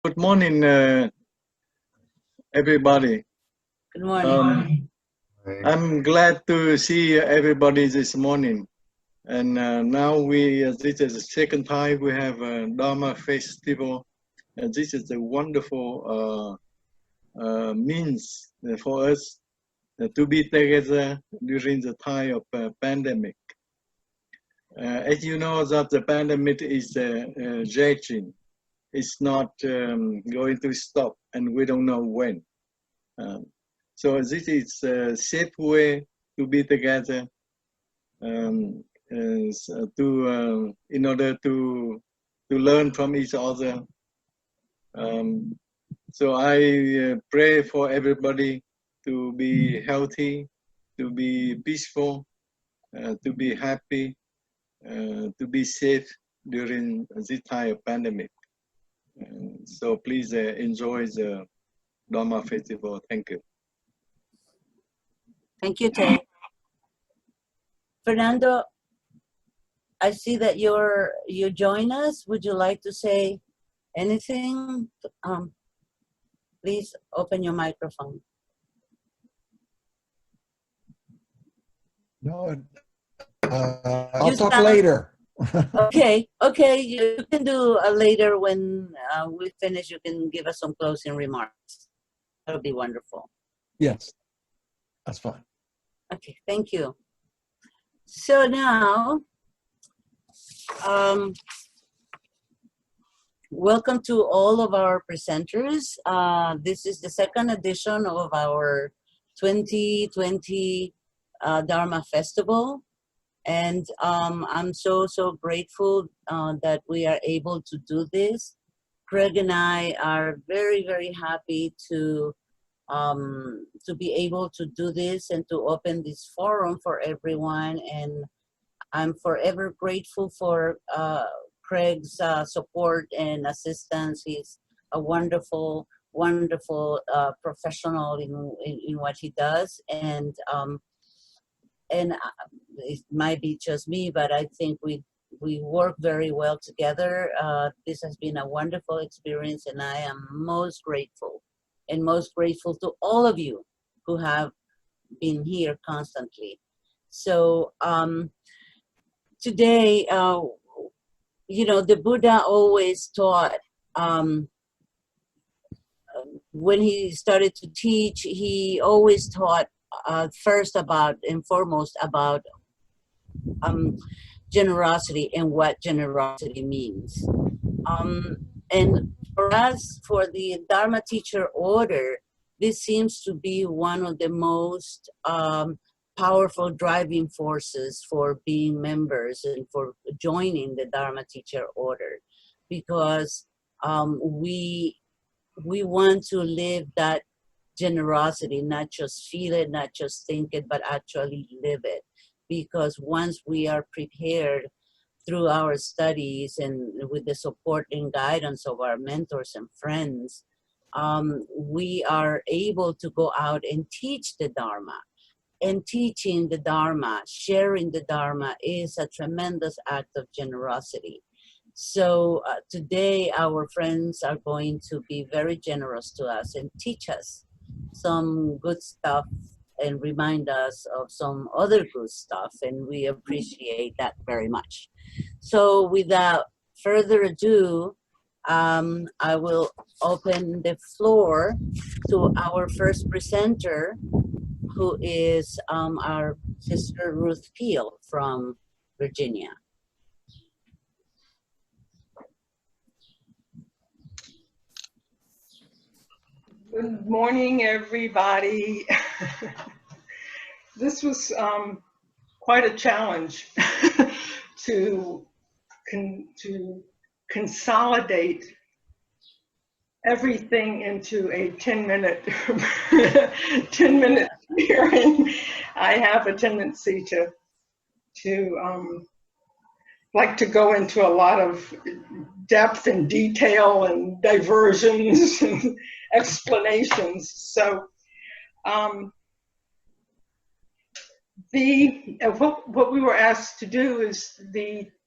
Good morning, everybody. Good morning. I'm glad to see everybody this morning. And now this is the second time we have a Dharma festival. This is a wonderful means for us to be together during the time of pandemic. As you know, that the pandemic is raging. It's not going to stop, and we don't know when. So this is a safe way to be together, in order to learn from each other. So I pray for everybody to be healthy, to be peaceful, to be happy, to be safe during this time of pandemic. So please enjoy the Dharma festival. Thank you. Thank you, Tay. Fernando, I see that you join us. Would you like to say anything? Please open your microphone. No, I'll talk later. Okay, you can do later when we finish. You can give us some closing remarks. That'll be wonderful. Yes, that's fine. Okay, thank you. So now, welcome to all of our presenters. This is the second edition of our 2020 Dharma Festival. And I'm so grateful that we are able to do this. Craig and I are very, very happy to be able to do this and to open this forum for everyone. And I'm forever grateful for Craig's support and assistance. He's a wonderful professional in what he does. And it might be just me, but I think we work very well together. This has been a wonderful experience, and I am most grateful to all of you who have been here constantly. So today, the Buddha always taught, when he started to teach, he always taught first and foremost about generosity and what generosity means. And for us, for the Dharma teacher order, this seems to be one of the most powerful driving forces for being members and for joining the Dharma teacher order, because we want to live that generosity, not just feel it, not just think it, but actually live it. Because once we are prepared through our studies and with the support and guidance of our mentors and friends, we are able to go out and teach the Dharma. And teaching the Dharma, sharing the Dharma is a tremendous act of generosity. So today our friends are going to be very generous to us and teach us some good stuff and remind us of some other good stuff, and we appreciate that very much. So without further ado, I will open the floor to our first presenter, who is our sister Ruth Peel from Virginia. Good morning, everybody. This was quite a challenge to consolidate everything into a 10-minute hearing. I have a tendency to like to go into a lot of depth and detail and diversions and explanations. So what we were asked to do is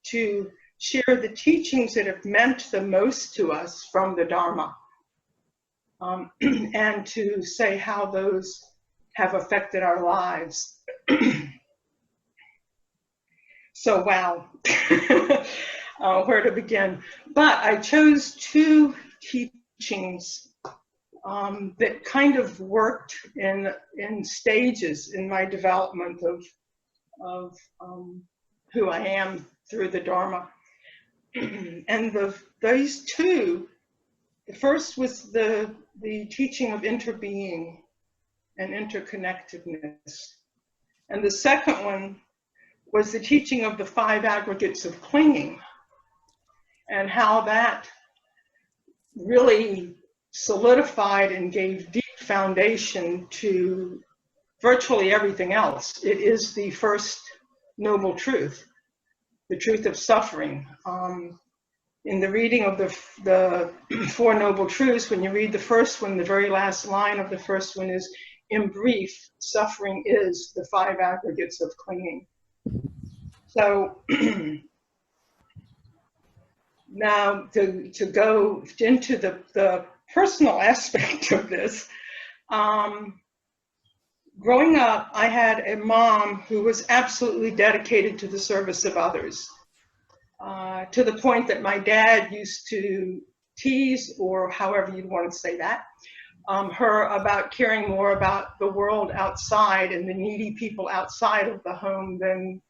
to share the teachings that have meant the most to us from the Dharma. and to say how those have affected our lives. So, wow, where to begin? But I chose two teachings that kind of worked in stages in my development of who I am through the Dharma. And these two, the first was the teaching of interbeing and interconnectedness. And the second one was the teaching of the 5 aggregates of clinging, and how that really solidified and gave deep foundation to virtually everything else. It is the first noble truth, the truth of suffering. In the reading of the 4 noble truths, when you read the first one, the very last line of the first one is, in brief, suffering is the 5 aggregates of clinging. So now to go into the personal aspect of this, growing up, I had a mom who was absolutely dedicated to the service of others, to the point that my dad used to tease, or however you want to say that, her about caring more about the world outside and the needy people outside of the home than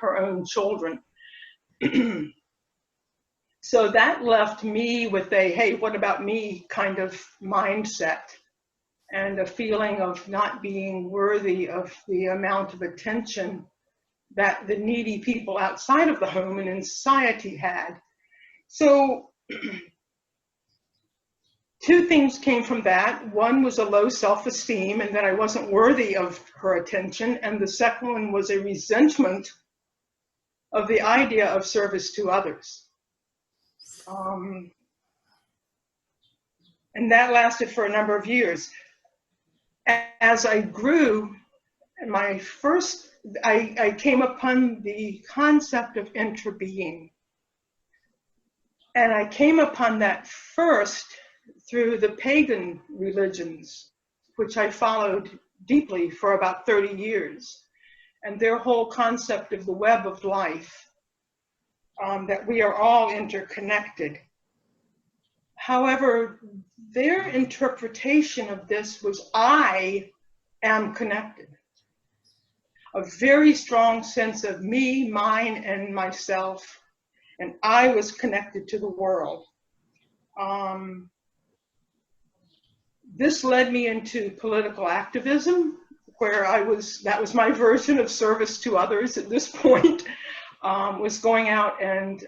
her own children. So that left me with a, hey, what about me kind of mindset, and a feeling of not being worthy of the amount of attention that the needy people outside of the home and in society had. So 2 things came from that. One was a low self-esteem and that I wasn't worthy of her attention. And the second one was a resentment of the idea of service to others. And that lasted for a number of years. As I grew, I came upon the concept of interbeing. And I came upon that first through the pagan religions, which I followed deeply for about 30 years. And their whole concept of the web of life, that we are all interconnected. However, their interpretation of this was, I am connected. A very strong sense of me, mine, and myself, and I was connected to the world. This led me into political activism, where that was my version of service to others at this point, was going out and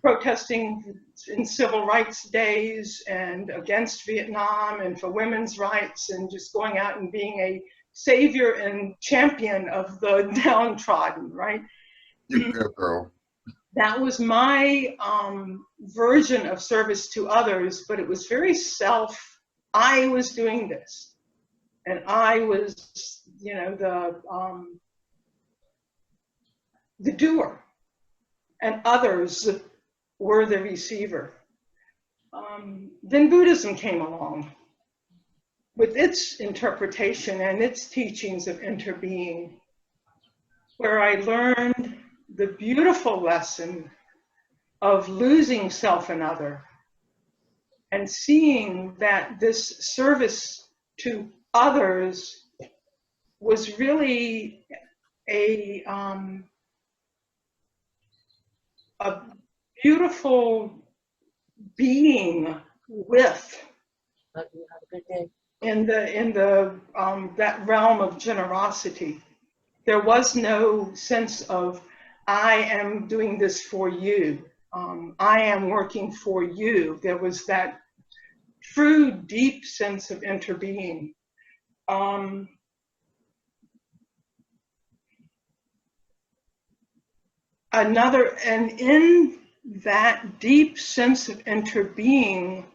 protesting in civil rights days and against Vietnam and for women's rights, and just going out and being a savior and champion of the downtrodden, right? You good, girl. That was my version of service to others, but it was very I was doing this, and I was, the doer, and others were the receiver. Then Buddhism came along with its interpretation and its teachings of interbeing, where I learned the beautiful lesson of losing self and other, and seeing that this service to others was really a beautiful being with in that realm of generosity. There was no sense of, I am doing this for you. I am working for you. There was that true, deep sense of interbeing. And in that deep sense of interbeing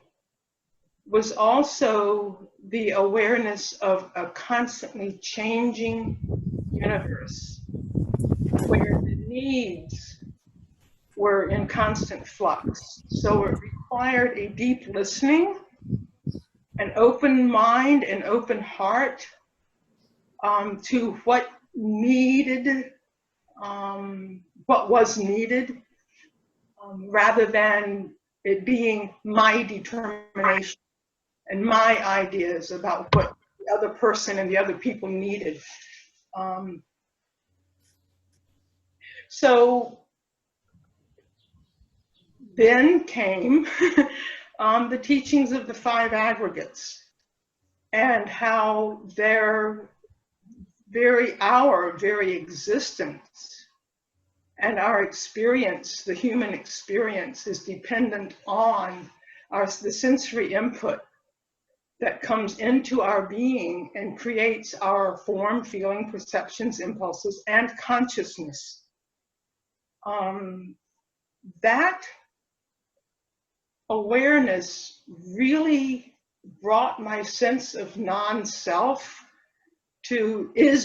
was also the awareness of a constantly changing universe, where the needs were in constant flux. So it required a deep listening an open mind, an open heart to what needed, what was needed, rather than it being my determination and my ideas about what the other person and the other people needed. So then came the teachings of the five aggregates, and how our very existence and our experience, the human experience, is dependent on the sensory input that comes into our being and creates our form, feeling, perceptions, impulses, and consciousness. That awareness really brought my sense of non-self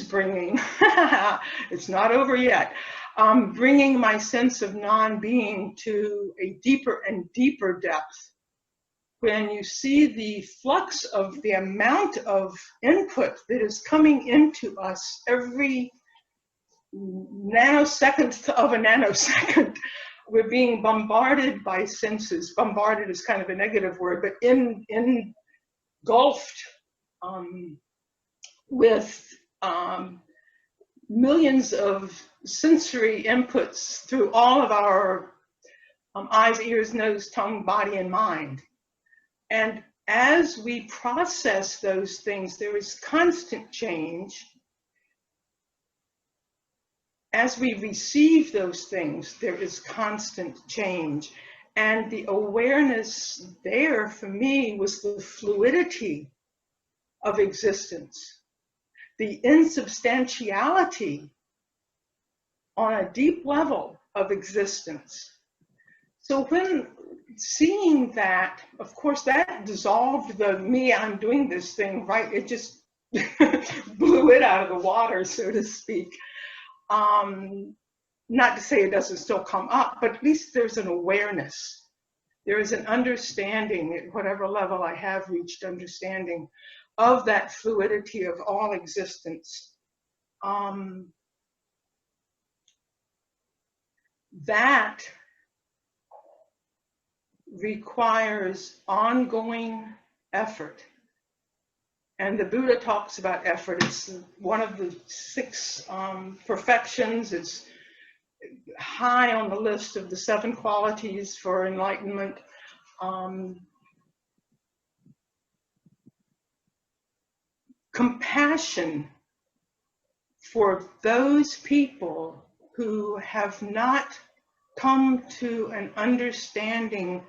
bringing, it's not over yet, bringing my sense of non-being to a deeper and deeper depth. When you see the flux of the amount of input that is coming into us every nanosecond of a nanosecond, we're being bombarded by senses. Bombarded is kind of a negative word, but engulfed with millions of sensory inputs through all of our eyes, ears, nose, tongue, body, and mind. And as we process those things, there is constant change. As we receive those things, there is constant change. And the awareness there for me was the fluidity of existence, the insubstantiality on a deep level of existence. So when seeing that, of course, that dissolved the me, I'm doing this thing, right? It just blew it out of the water, so to speak. Not to say it doesn't still come up, but at least there's an awareness. There is an understanding, at whatever level I have reached understanding, of that fluidity of all existence. That requires ongoing effort. And the Buddha talks about effort. It's one of the 6 perfections. It's high on the list of the 7 qualities for enlightenment. Compassion for those people who have not come to an understanding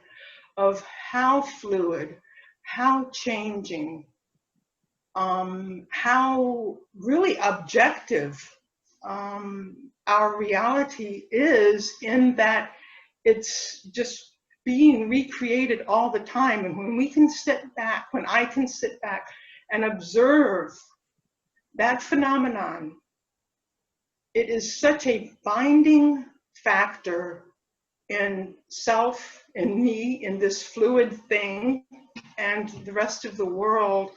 of how fluid, how changing, how really objective our reality is, in that it's just being recreated all the time. And when we can sit back, when I can sit back and observe that phenomenon, it is such a binding factor in self, in me, in this fluid thing, and the rest of the world.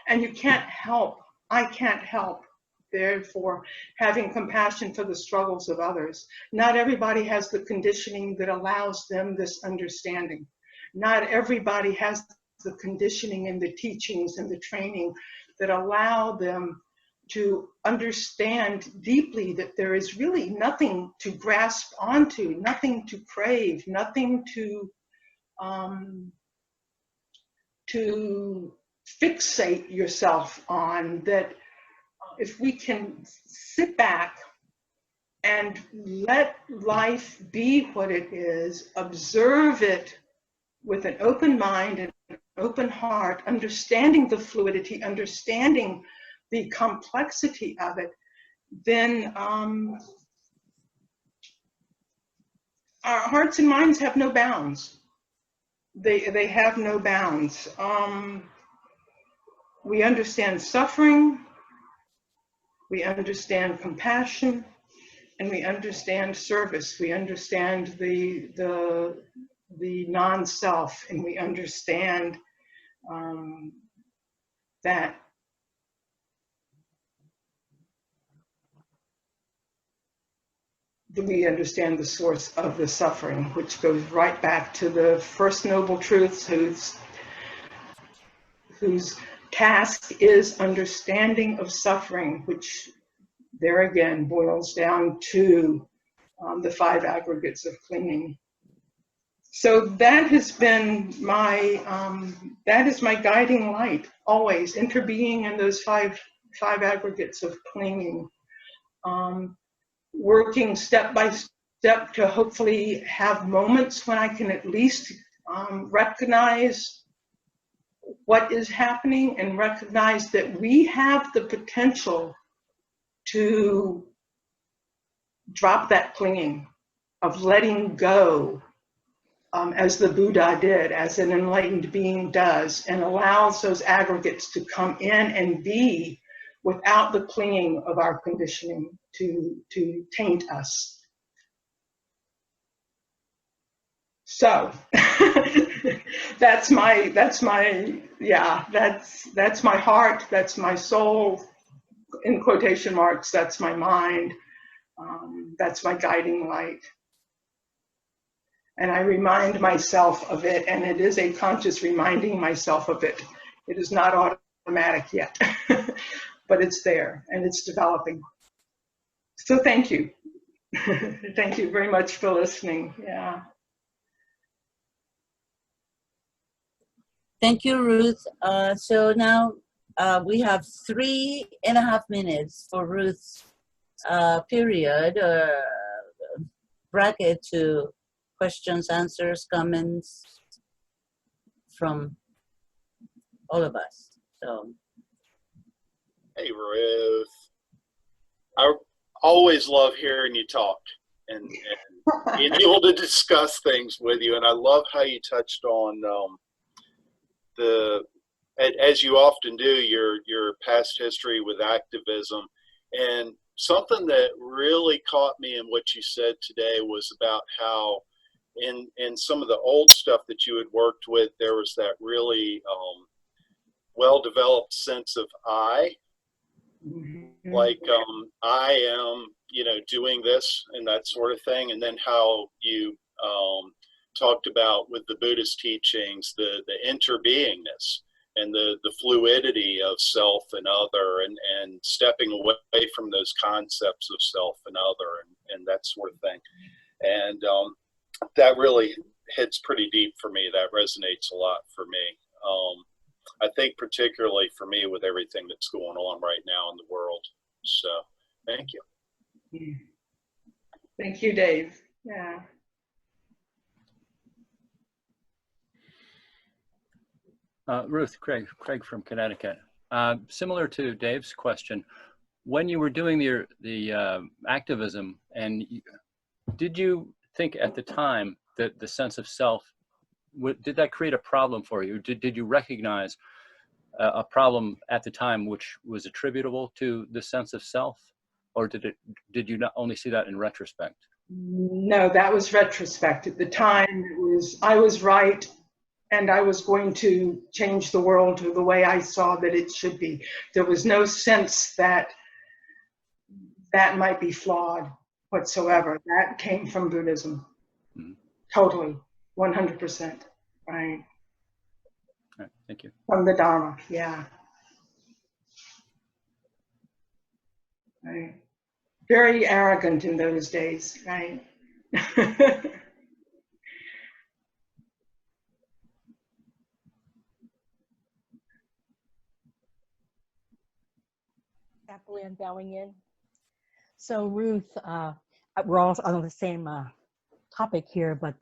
And you can't help, I can't help, therefore, having compassion for the struggles of others. Not everybody has the conditioning that allows them this understanding. Not everybody has the conditioning and the teachings and the training that allow them to understand deeply that there is really nothing to grasp onto, nothing to crave, nothing to fixate yourself on. That if we can sit back and let life be what it is, observe it with an open mind and an open heart, understanding the fluidity, understanding the complexity of it, then our hearts and minds have no bounds. They have no bounds. We understand suffering, we understand compassion, and we understand service. We understand the non-self, and we understand that we understand the source of the suffering, which goes right back to the first noble truths whose task is understanding of suffering, which there again boils down to the 5 aggregates of clinging. So that has been my, that is my guiding light, always interbeing in those five aggregates of clinging. Working step by step to hopefully have moments when I can at least recognize what is happening and recognize that we have the potential to drop that clinging, of letting go, as the Buddha did, as an enlightened being does, and allows those aggregates to come in and be without the clinging of our conditioning to taint us. So that's my heart, that's my soul, in quotation marks, that's my mind, that's my guiding light. And I remind myself of it, and it is a conscious reminding myself of it. It is not automatic yet, but it's there and it's developing. So thank you. Thank you very much for listening. Yeah. Thank you, Ruth. So now we have 3.5 minutes for Ruth's period bracket to questions, answers, comments from all of us. So, hey, Ruth. I always love hearing you talk and being able to discuss things with you. And I love how you touched on as you often do, your past history with activism. And something that really caught me in what you said today was about how in some of the old stuff that you had worked with, there was that really well-developed sense of I, like I am, doing this and that sort of thing. And then how you talked about with the Buddhist teachings, the interbeingness and the fluidity of self and other, and stepping away from those concepts of self and other and that sort of thing. And that really hits pretty deep for me. That resonates a lot for me. I think particularly for me with everything that's going on right now in the world. So thank you. Thank you, Dave. Yeah. Ruth, Craig from Connecticut. Similar to Dave's question, when you were doing the activism, did you think at the time that the sense of self, did that create a problem for you? Did you recognize a problem at the time which was attributable to the sense of self, or did you not only see that in retrospect? No, that was retrospect. At the time, I was right, and I was going to change the world to the way I saw that it should be. There was no sense that that might be flawed whatsoever. That came from Buddhism. Mm-hmm. Totally, 100%, right? All right, thank you. From the Dharma, yeah. Right. Very arrogant in those days, right? Happily and bowing in. So Ruth, we're all on the same topic here, but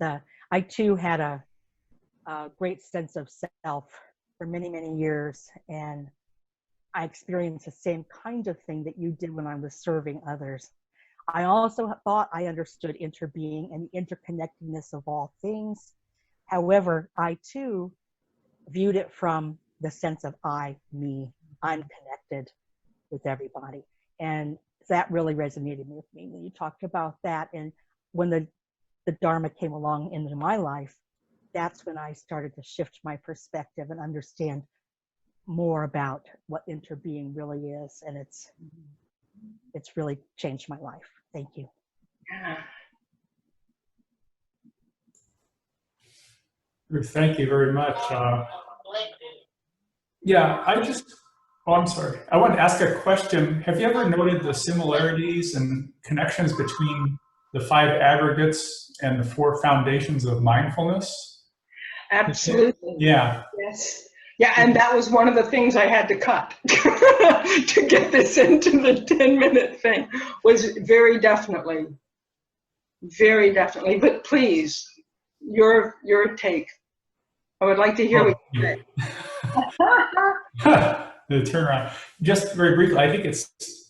I too had a great sense of self for many, many years, and I experienced the same kind of thing that you did when I was serving others. I also thought I understood interbeing and the interconnectedness of all things. However, I too viewed it from the sense of I, me, I'm connected with everybody. And that really resonated with me when you talked about that. And when the Dharma came along into my life, that's when I started to shift my perspective and understand more about what interbeing really is, and it's really changed my life. Thank you. Yeah. Ruth, thank you very much. Yeah, I'm sorry. I wanted to ask a question. Have you ever noted the similarities and connections between the 5 aggregates and the 4 foundations of mindfulness? Absolutely. Yeah. Yes. Yeah, and that was one of the things I had to cut to get this into the 10-minute thing, was very definitely. But please, your take. I would like to hear what you say. The turnaround. Just very briefly, I think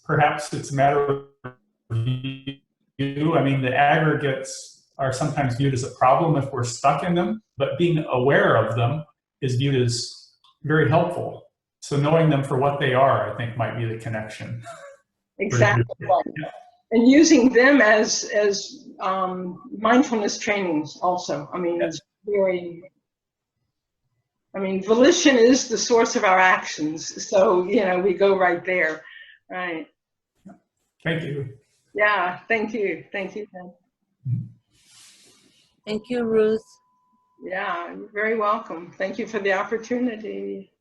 perhaps it's a matter of view. I mean, the aggregates are sometimes viewed as a problem if we're stuck in them, but being aware of them is viewed as very helpful. So knowing them for what they are, I think, might be the connection. Exactly. Yeah. And using them as mindfulness trainings also. I mean, it's very, volition is the source of our actions. So, we go right there. Right. Thank you. Yeah, thank you. Thank you, Ken. Thank you, Ruth. Yeah, you're very welcome. Thank you for the opportunity.